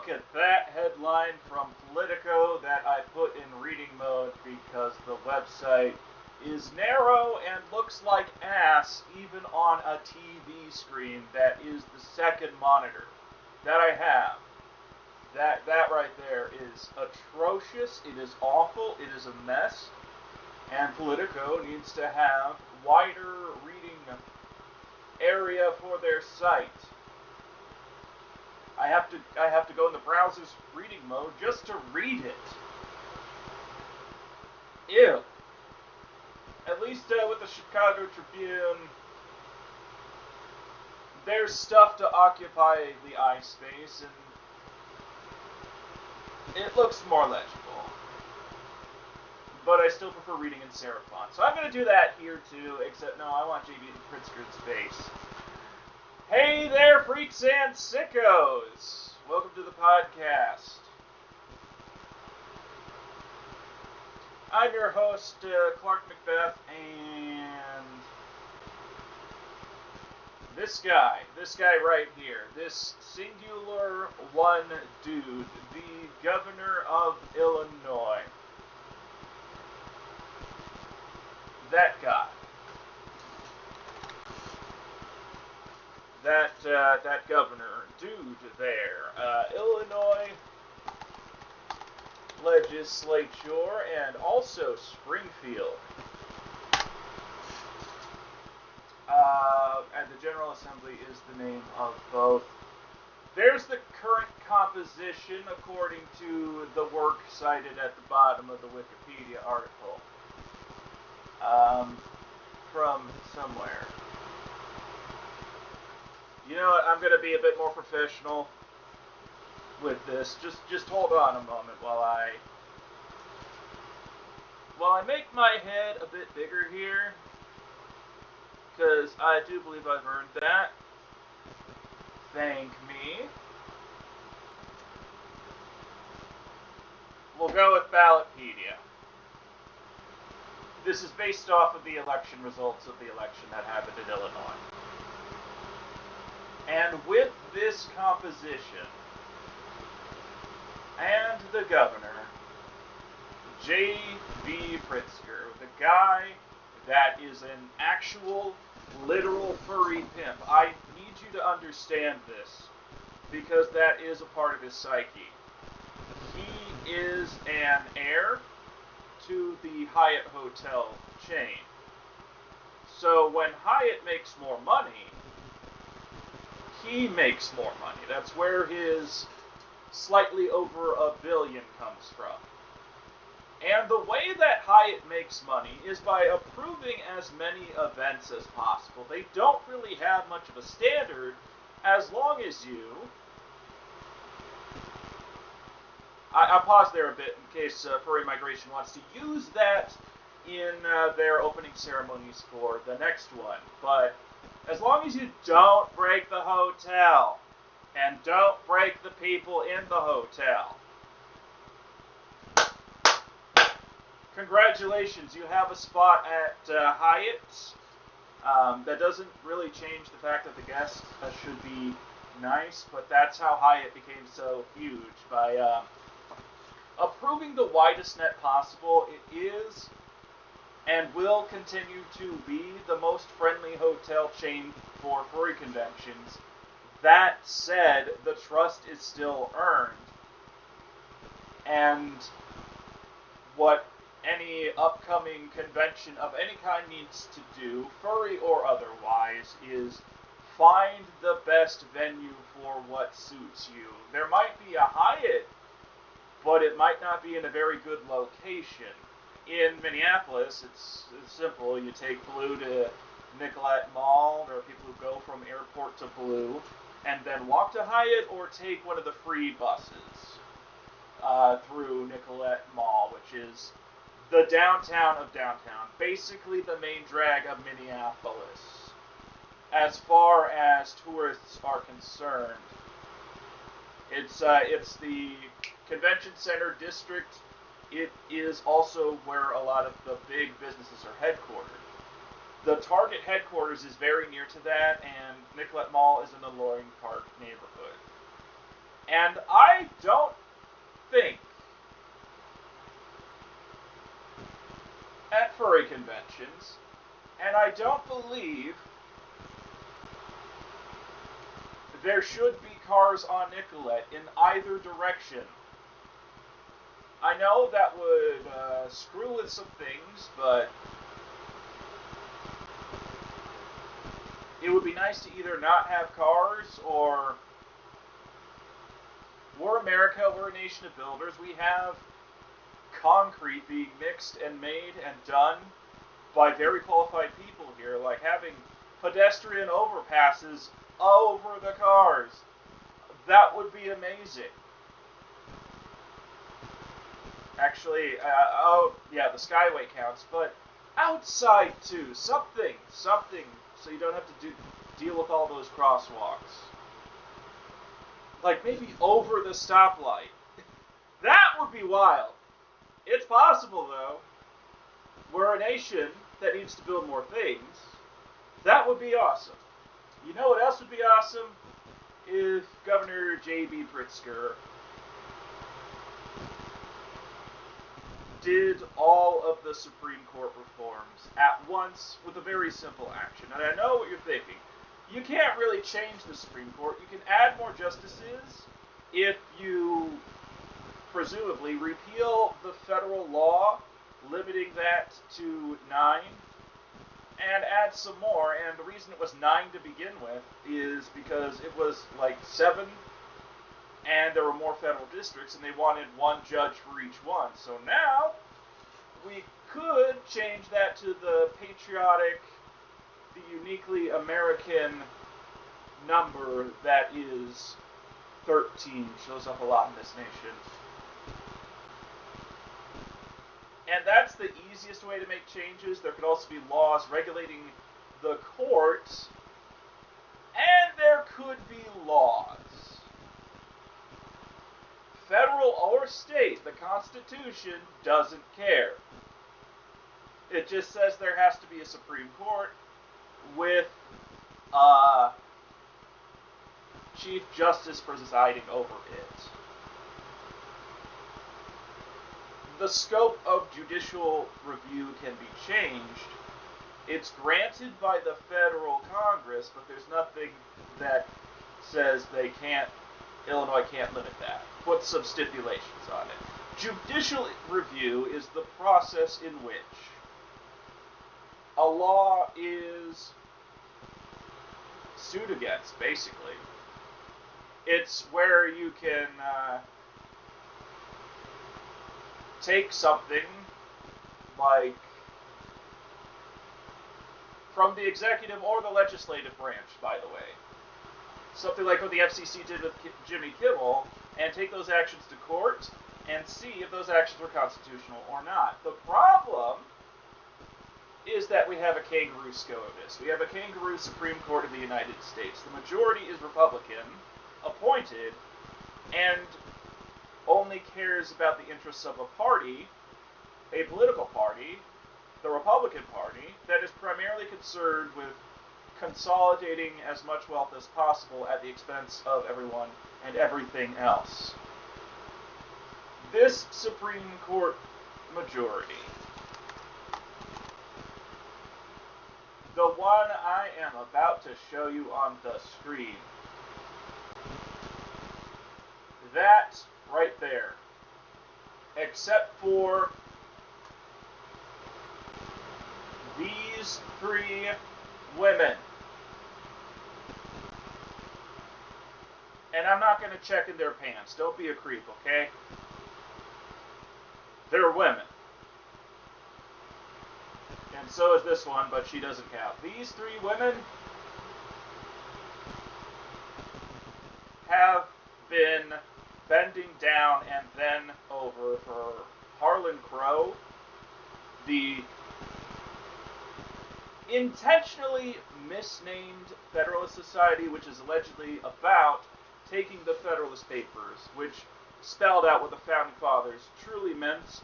look at that headline from Politico that I put in reading mode because the website is narrow and looks like ass even on a TV screen that is the second monitor that I have. That right there is atrocious. It is awful. It is a mess. And Politico needs to have wider reading area for their site. I have to go in the browser's reading mode just to read it. Ew. At least with the Chicago Tribune, there's stuff to occupy the eye space, and it looks more legible. But I still prefer reading in serif font. So I'm going to do that here too, except no, I want JB to Pritzker's face. Hey there, freaks and sickos! Welcome to the podcast. I'm your host, Clark Macbeth, and this guy right here, this singular one dude, the governor of Illinois. That guy. That governor dude there. Illinois legislature and also Springfield. And the General Assembly is the name of both. There's the current composition according to the work cited at the bottom of the Wikipedia article. From somewhere. You know what? I'm going to be a bit more professional with this. Just hold on a moment while I make my head a bit bigger here, because I do believe I've earned that. Thank me. We'll go with Ballotpedia. This is based off of the election results of the election that happened in Illinois. And with this composition, and the governor, J.B. Pritzker, the guy that is an actual, literal furry pimp. I need you to understand this, because that is a part of his psyche. He is an heir to the Hyatt Hotel chain. So when Hyatt makes more money, he makes more money. That's where his slightly over $1 billion comes from. And the way that Hyatt makes money is by approving as many events as possible. They don't really have much of a standard as long as you... I'll pause there a bit in case Furry Migration wants to use that in their opening ceremonies for the next one. But as long as you don't break the hotel, and don't break the people in the hotel, congratulations, you have a spot at Hyatt. That doesn't really change the fact that the guests should be nice, but that's how Hyatt became so huge, by approving the widest net possible. It is and will continue to be the most friendly hotel chain for furry conventions. That said, the trust is still earned. And what any upcoming convention of any kind needs to do, furry or otherwise, is find the best venue for what suits you. There might be a Hyatt, but it might not be in a very good location. In Minneapolis, it's simple. You take Blue to Nicollet Mall. There are people who go from airport to Blue and then walk to Hyatt, or take one of the free buses through Nicollet Mall, which is the downtown of downtown. Basically the main drag of Minneapolis, as far as tourists are concerned. It's the convention center district. It is also where a lot of the big businesses are headquartered. The Target headquarters is very near to that, and Nicollet Mall is in the Loring Park neighborhood. And I don't think at furry conventions, and I don't believe there should be cars on Nicollet in either direction. I know that would screw with some things, but it would be nice to either not have cars, or we're America, we're a nation of builders. We have concrete being mixed and made and done by very qualified people here, like having pedestrian overpasses over the cars. That would be amazing. Actually, oh yeah, the Skyway counts, but outside too, something, so you don't have to deal with all those crosswalks. Like maybe over the stoplight. That would be wild. It's possible though. We're a nation that needs to build more things. That would be awesome. You know what else would be awesome? If Governor J.B. Pritzker did all of the Supreme Court reforms at once with a very simple action. And I know what you're thinking. You can't really change the Supreme Court. You can add more justices if you presumably repeal the federal law limiting that to 9 and add some more. And the reason it was 9 to begin with is because it was like 7 and there were more federal districts and they wanted one judge for each one. So now we could change that to the patriotic, the uniquely American number that is 13. Shows up a lot in this nation. And that's the easiest way to make changes. There could also be laws regulating the courts, and there could be laws. Federal or state, the Constitution doesn't care. It just says there has to be a Supreme Court with Chief Justice presiding over it. The scope of judicial review can be changed. It's granted by the federal Congress, but there's nothing that says Illinois can't limit that. Put some stipulations on it. Judicial review is the process in which a law is sued against, basically. It's where you can take something like from the executive or the legislative branch, by the way. Something like what the FCC did with Jimmy Kimmel, and take those actions to court and see if those actions were constitutional or not. The problem is that we have a kangaroo SCOTUS. We have a kangaroo Supreme Court of the United States. The majority is Republican, appointed, and only cares about the interests of a party, a political party, the Republican Party, that is primarily concerned with consolidating as much wealth as possible at the expense of everyone and everything else. This Supreme Court majority, the one I am about to show you on the screen, that right there, except for these 3 women. And I'm not going to check in their pants. Don't be a creep, okay? They're women. And so is this one, but she doesn't count. These 3 women have been bending down and then over for Harlan Crow, the intentionally misnamed Federalist Society, which is allegedly about taking the Federalist Papers, which spelled out what the Founding Fathers truly meant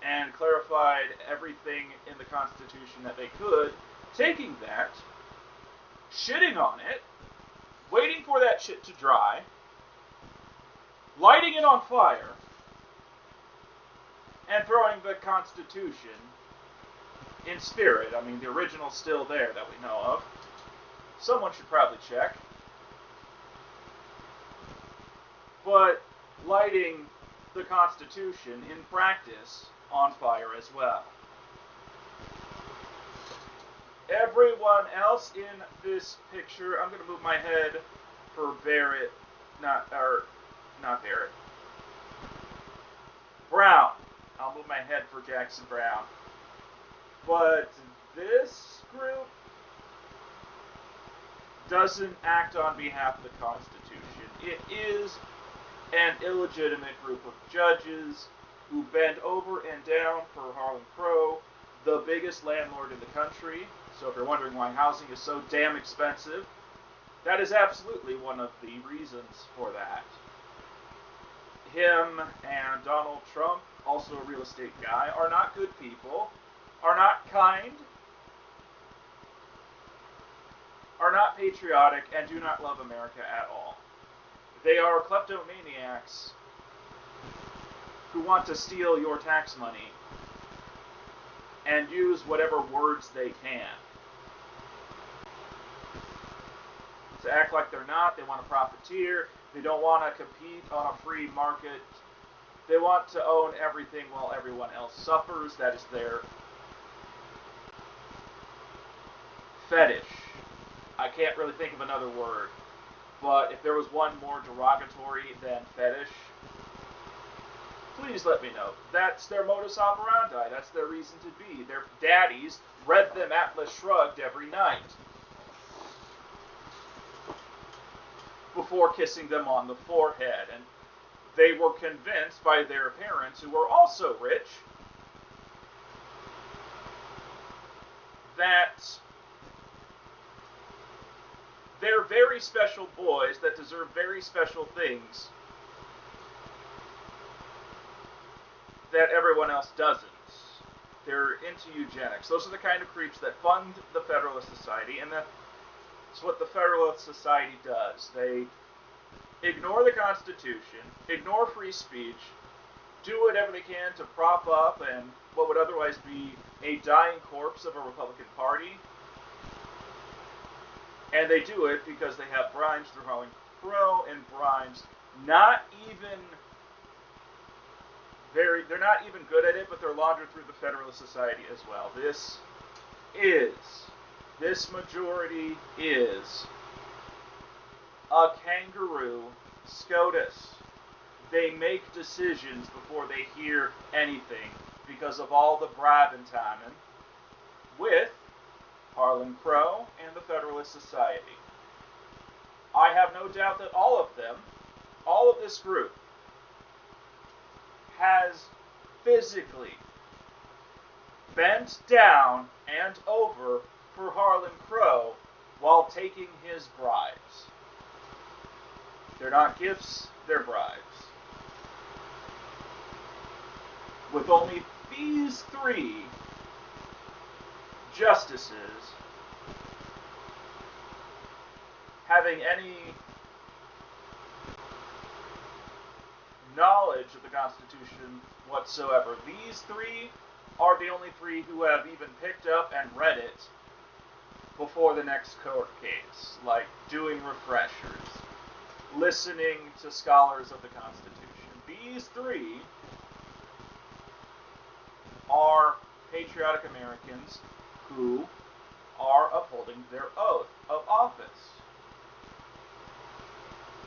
and clarified everything in the Constitution that they could, taking that, shitting on it, waiting for that shit to dry, lighting it on fire and throwing the Constitution in spirit. I mean, the original's still there that we know of. Someone should probably check. But lighting the Constitution in practice on fire as well. Everyone else in this picture, I'm going to move my head for Barrett, not Barrett. Brown. I'll move my head for Jackson Brown. But this group doesn't act on behalf of the Constitution. It is an illegitimate group of judges who bend over and down for Harlan Crow, the biggest landlord in the country. So if you're wondering why housing is so damn expensive, that is absolutely one of the reasons for that. Him and Donald Trump, also a real estate guy, are not good people, are not kind, are not patriotic, and do not love America at all. They are kleptomaniacs who want to steal your tax money and use whatever words they can to act like they're not. They want to profiteer. They don't want to compete on a free market. They want to own everything while everyone else suffers. That is their fetish. I can't really think of another word. But if there was one more derogatory than fetish, please let me know. That's their modus operandi. That's their reason to be. Their daddies read them Atlas Shrugged every night before kissing them on the forehead. And they were convinced by their parents, who were also rich, that they're very special boys that deserve very special things that everyone else doesn't. They're into eugenics. Those are the kind of creeps that fund the Federalist Society, and that's what the Federalist Society does. They ignore the Constitution, ignore free speech, do whatever they can to prop up and what would otherwise be a dying corpse of a Republican Party. And they do it because they have bribes through Harlan Crow, and bribes they're not even good at it, but they're laundered through the Federalist Society as well. This majority is a kangaroo SCOTUS. They make decisions before they hear anything because of all the brabantamen with Harlan Crow and the Federalist Society. I have no doubt that all of this group, has physically bent down and over for Harlan Crow while taking his bribes. They're not gifts, they're bribes. With only these 3 justices having any knowledge of the Constitution whatsoever. These 3 are the only 3 who have even picked up and read it before the next court case, like doing refreshers, listening to scholars of the Constitution. These 3 are patriotic Americans who are upholding their oath of office.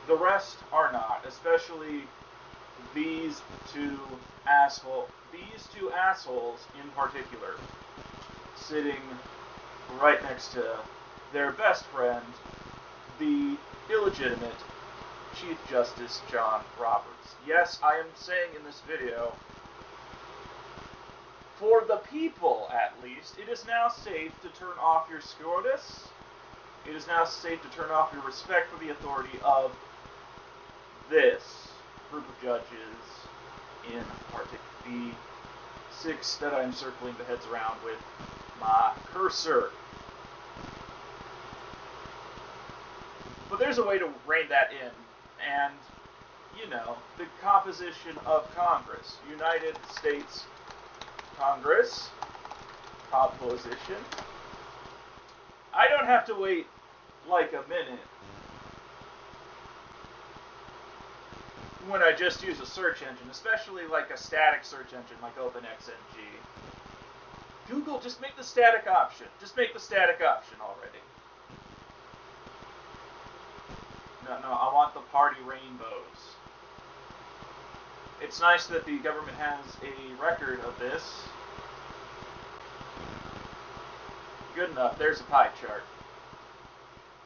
The rest are not, especially these two assholes in particular, sitting right next to their best friend, the illegitimate Chief Justice John Roberts. Yes, I am saying in this video, for the people at least, it is now safe to turn off your SCOTUS. It is now safe to turn off your respect for the authority of this group of judges, in particular the 6 that I'm circling the heads around with my cursor. But there's a way to rein that in, and you know, the composition of Congress. United States Congress, composition. I don't have to wait like a minute when I just use a search engine, especially like a static search engine like OpenXNG. Google, just make the static option. Just make the static option already. No, I want the party rainbows. It's nice that the government has a record of this. Good enough, there's a pie chart.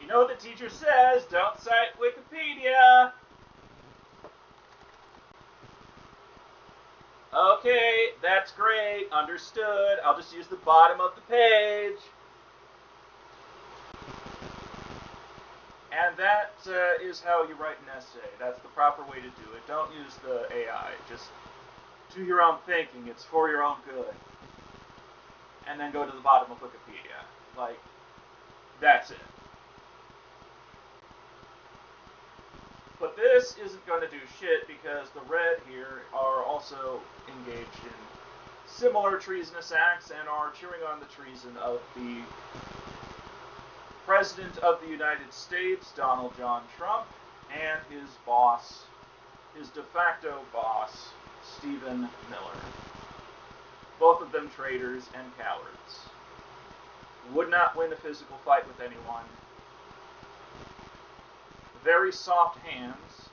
You know what the teacher says, don't cite Wikipedia. Okay, that's great, understood. I'll just use the bottom of the page. And that is how you write an essay. That's the proper way to do it. Don't use the AI. Just do your own thinking. It's for your own good. And then go to the bottom of Wikipedia. Like, that's it. But this isn't going to do shit because the red here are also engaged in similar treasonous acts and are cheering on the treason of the President of the United States, Donald John Trump, and his boss, his de facto boss, Stephen Miller. Both of them traitors and cowards. Would not win a physical fight with anyone. Very soft hands,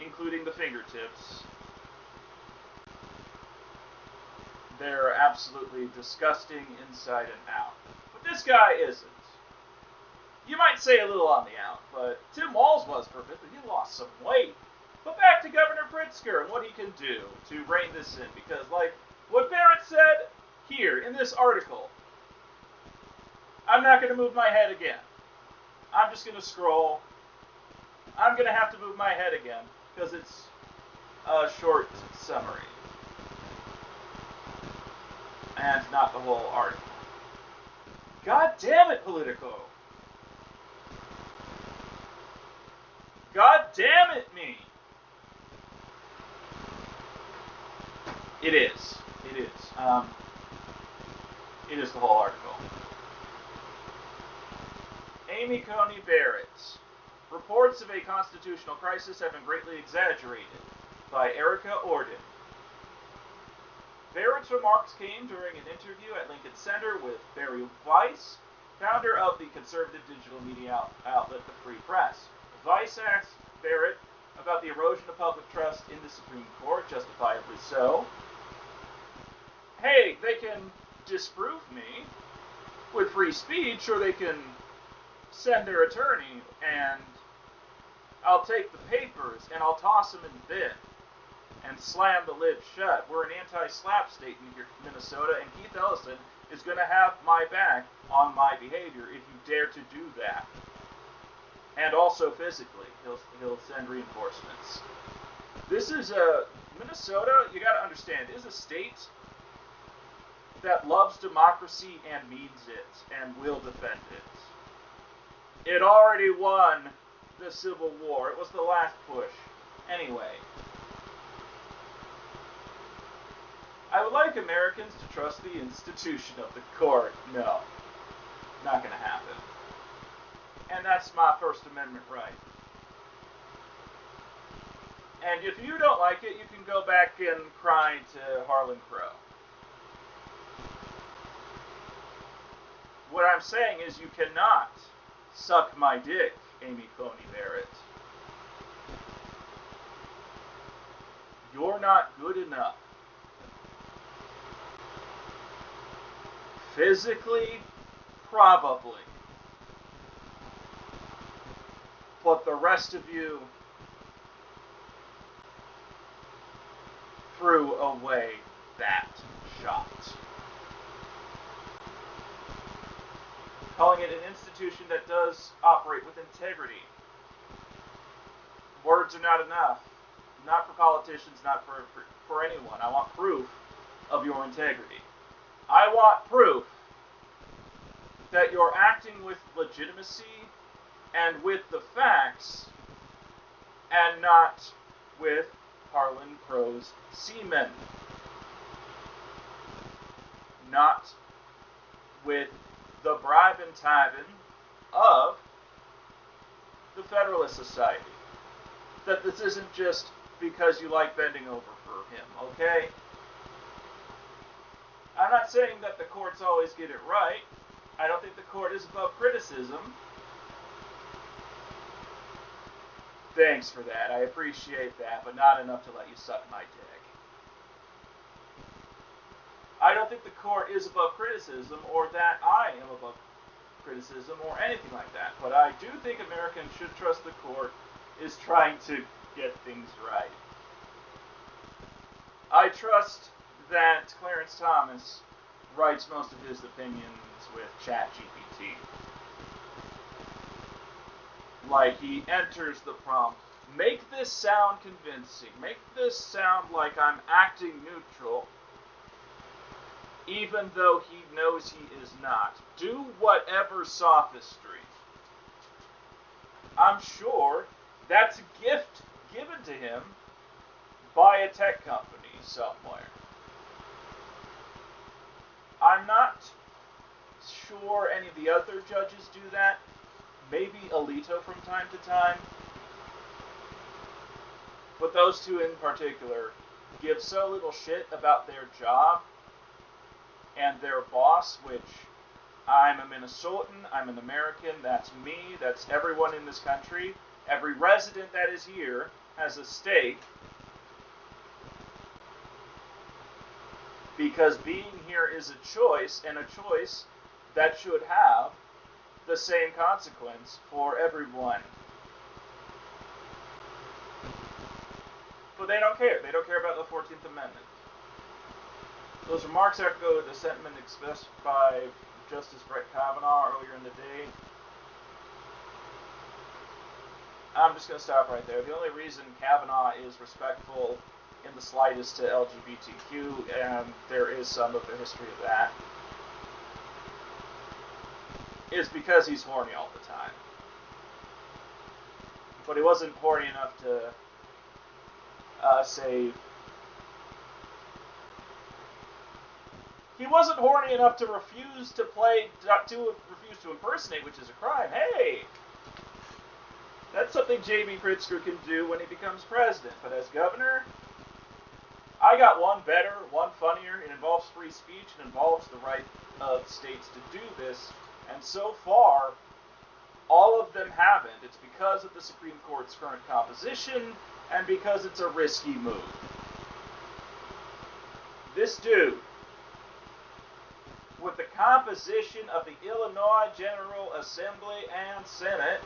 including the fingertips. They're absolutely disgusting inside and out. But this guy isn't. You might say a little on the out, but Tim Walz was for a bit, but he lost some weight. But back to Governor Pritzker and what he can do to rein this in, because like what Barrett said here in this article, I'm not going to move my head again. I'm just going to scroll. I'm going to have to move my head again, because it's a short summary. And not the whole article. God damn it, Politico! God damn it, me! It is. It is. It is the whole article. Amy Coney Barrett. Reports of a constitutional crisis have been greatly exaggerated, by Erica Orden. Barrett's remarks came during an interview at Lincoln Center with Barry Weiss, founder of the conservative digital media outlet The Free Press. Weiss asked Barrett about the erosion of public trust in the Supreme Court, justifiably so. Hey, they can disprove me with free speech, or they can send their attorney, and I'll take the papers, and I'll toss them in the bin, and slam the lid shut. We're an anti-slap state in Minnesota, and Keith Ellison is going to have my back on my behavior if you dare to do that. And also physically, he'll send reinforcements. This is Minnesota, you got to understand, is a state that loves democracy and means it, and will defend it. It already won the Civil War. It was the last push. Anyway. I would like Americans to trust the institution of the court. No. Not going to happen. And that's my First Amendment right. And if you don't like it, you can go back and cry to Harlan Crow. What I'm saying is you cannot suck my dick, Amy Coney Barrett. You're not good enough. Physically, probably. But the rest of you threw away that shot. Calling it an institution that does operate with integrity. Words are not enough. Not for politicians, not for anyone. I want proof of your integrity. I want proof that you're acting with legitimacy and with the facts and not with Harlan Crow's seamen, not with the bribe and tithing of the Federalist Society. That this isn't just because you like bending over for him, okay? I'm not saying that the courts always get it right. I don't think the court is above criticism. Thanks for that. I appreciate that, but not enough to let you suck my dick. I don't think the court is above criticism, or that I am above criticism, or anything like that. But I do think Americans should trust the court is trying to get things right. I trust that Clarence Thomas writes most of his opinions with ChatGPT. Like, he enters the prompt, make this sound convincing, make this sound like I'm acting neutral, even though he knows he is not. Do whatever sophistry. I'm sure that's a gift given to him by a tech company somewhere. I'm not sure any of the other judges do that. Maybe Alito from time to time. But those two in particular give so little shit about their job and their boss, which I'm a Minnesotan, I'm an American, that's me, that's everyone in this country. Every resident that is here has a stake. Because being here is a choice, and a choice that should have the same consequence for everyone. But they don't care. They don't care about the 14th Amendment. Those remarks echo the sentiment expressed by Justice Brett Kavanaugh earlier in the day. I'm just going to stop right there. The only reason Kavanaugh is respectful in the slightest to LGBTQ, and there is some of the history of that, is because he's horny all the time. But he wasn't horny enough to save. He wasn't horny enough to refuse to refuse to impersonate, which is a crime. Hey! That's something J.B. Pritzker can do when he becomes president. But as governor, I got one better, one funnier. It involves free speech. It involves the right of states to do this. And so far, all of them haven't. It's because of the Supreme Court's current composition and because it's a risky move. This dude, with the composition of the Illinois General Assembly and Senate,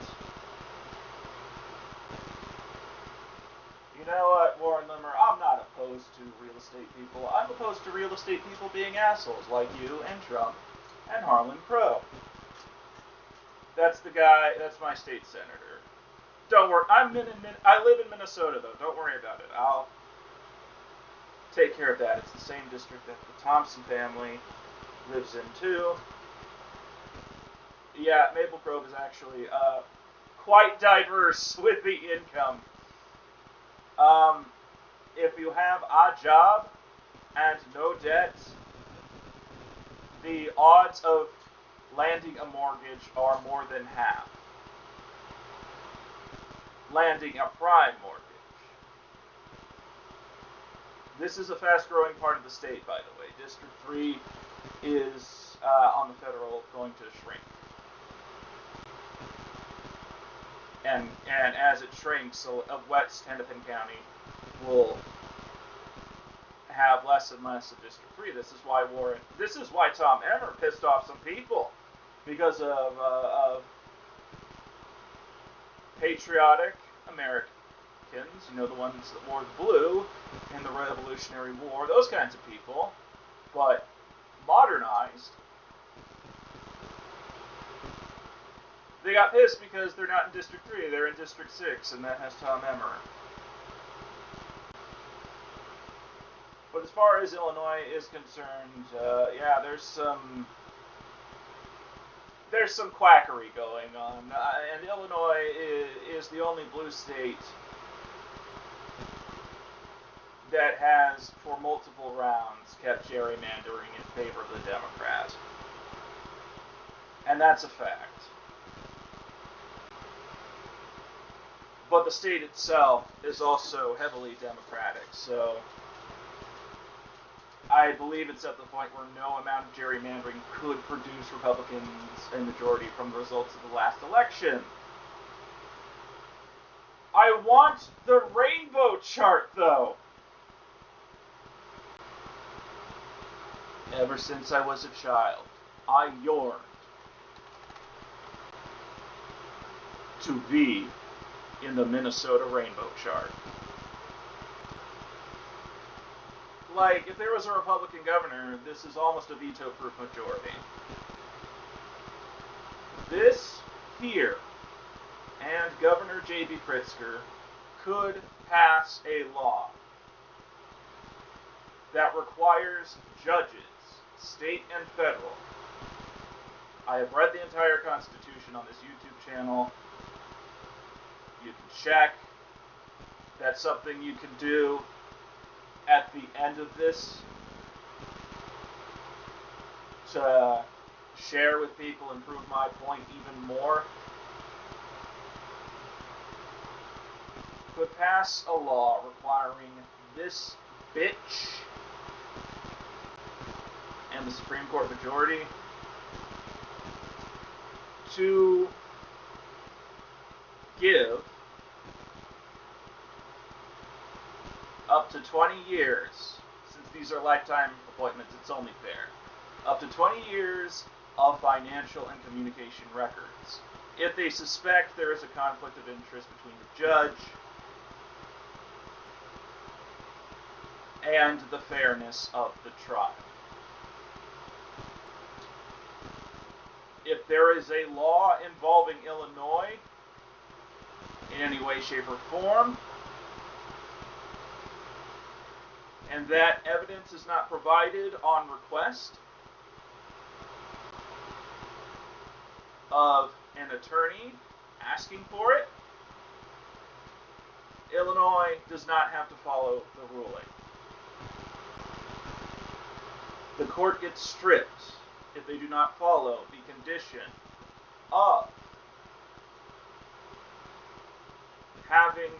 you know what, Warren Limmer, I'm not opposed to real estate people. I'm opposed to real estate people being assholes like you and Trump and Harlan Crow. That's the guy, that's my state senator. Don't worry, I live in Minnesota, though. Don't worry about it. I'll take care of that. It's the same district that the Thompson family lives in, too. Yeah, Maple Grove is actually quite diverse with the income. If you have a job and no debt, the odds of landing a mortgage are more than half. Landing a prime mortgage. This is a fast-growing part of the state, by the way. District 3 is, on the federal, going to shrink. And as it shrinks, so West Hennepin County will have less and less of District 3. This is why Tom Emmer pissed off some people, because of patriotic Americans, you know, the ones that wore the blue in the Revolutionary War, those kinds of people, but modernized. They got pissed because they're not in District 3, they're in District 6, and that has Tom Emmer. But as far as Illinois is concerned, yeah, there's some quackery going on, and Illinois is the only blue state that has, for multiple rounds, kept gerrymandering in favor of the Democrat. And that's a fact. But the state itself is also heavily Democratic, so I believe it's at the point where no amount of gerrymandering could produce Republicans a majority from the results of the last election. I want the rainbow chart, though. Ever since I was a child, I yearned to be in the Minnesota rainbow chart. Like, if there was a Republican governor, this is almost a veto-proof majority. This here, and Governor J.B. Pritzker, could pass a law that requires judges, state and federal. I have read the entire Constitution on this YouTube channel. You can check. That's something you can do at the end of this to share with people and prove my point even more. Could pass a law requiring this bitch and the Supreme Court majority to give up to 20 years, since these are lifetime appointments, it's only fair, up to 20 years of financial and communication records, if they suspect there is a conflict of interest between the judge and the fairness of the trial. If there is a law involving Illinois in any way, shape, or form, and that evidence is not provided on request of an attorney asking for it, Illinois does not have to follow the ruling. The court gets stripped if they do not follow the condition of having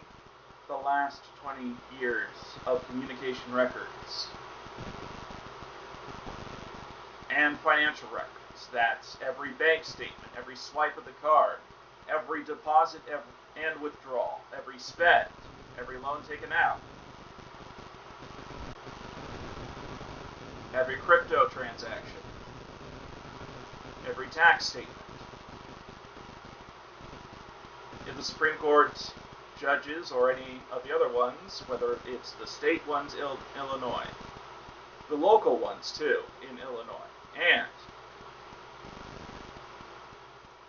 the last 20 years of communication records and financial records. That's every bank statement, every swipe of the card, every deposit and withdrawal, every spend, every loan taken out, every crypto transaction, every tax statement. If the Supreme Court judges or any of the other ones, whether it's the state ones in Illinois, the local ones too in Illinois, and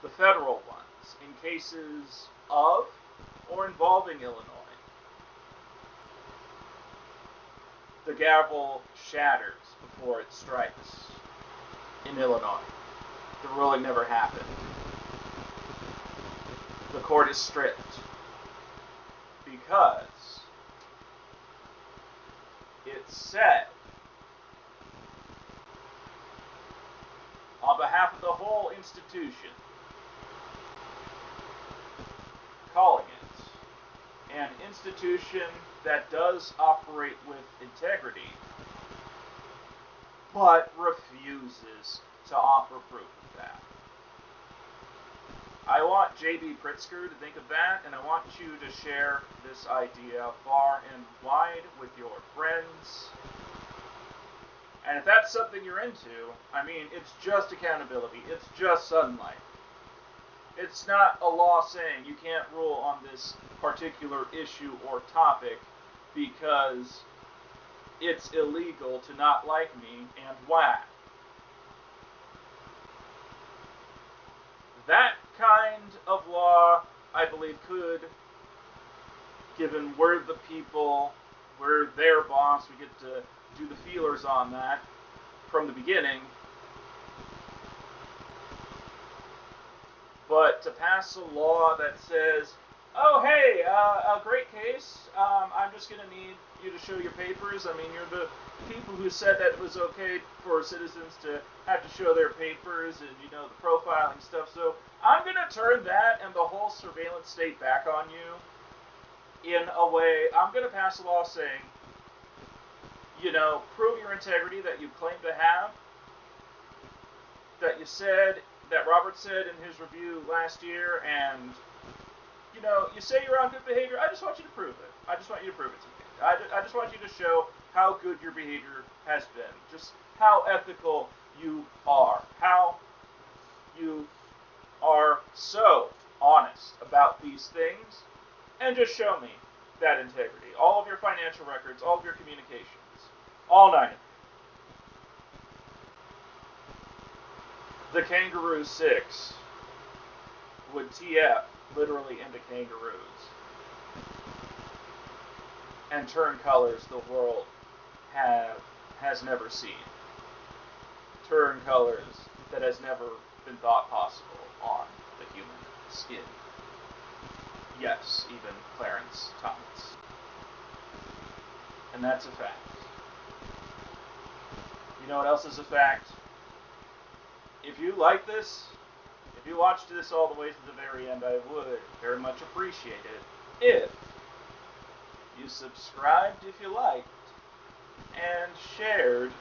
the federal ones in cases of or involving Illinois, the gavel shatters before it strikes in Illinois. The ruling never happened. The court is stripped because it said, on behalf of the whole institution, calling it an institution that does operate with integrity, but refuses to offer proof of that. I want J.B. Pritzker to think of that, and I want you to share this idea far and wide with your friends. And if that's something you're into, I mean, it's just accountability. It's just sunlight. It's not a law saying you can't rule on this particular issue or topic because it's illegal to not like me and whack. That kind of law, I believe, could, given we're the people, we're their boss, we get to do the feelers on that from the beginning. But to pass a law that says Oh, hey, a great case. I'm just going to need you to show your papers. I mean, you're the people who said that it was okay for citizens to have to show their papers and, the profiling stuff. So I'm going to turn that and the whole surveillance state back on you in a way. I'm going to pass a law saying, prove your integrity that you claim to have, that you said, that Robert said in his review last year, and you say you're on good behavior. I just want you to prove it. I just want you to prove it to me. I just want you to show how good your behavior has been. Just how ethical you are. How you are so honest about these things. And just show me that integrity. All of your financial records, all of your communications. All nine of them. The Kangaroo 6 would TF literally into kangaroos and turn colors the world has never seen. Turn colors that has never been thought possible on the human skin. Yes, even Clarence Thomas. And that's a fact. You know what else is a fact? If you like this, if you watched this all the way to the very end, I would very much appreciate it if you subscribed if you liked, and shared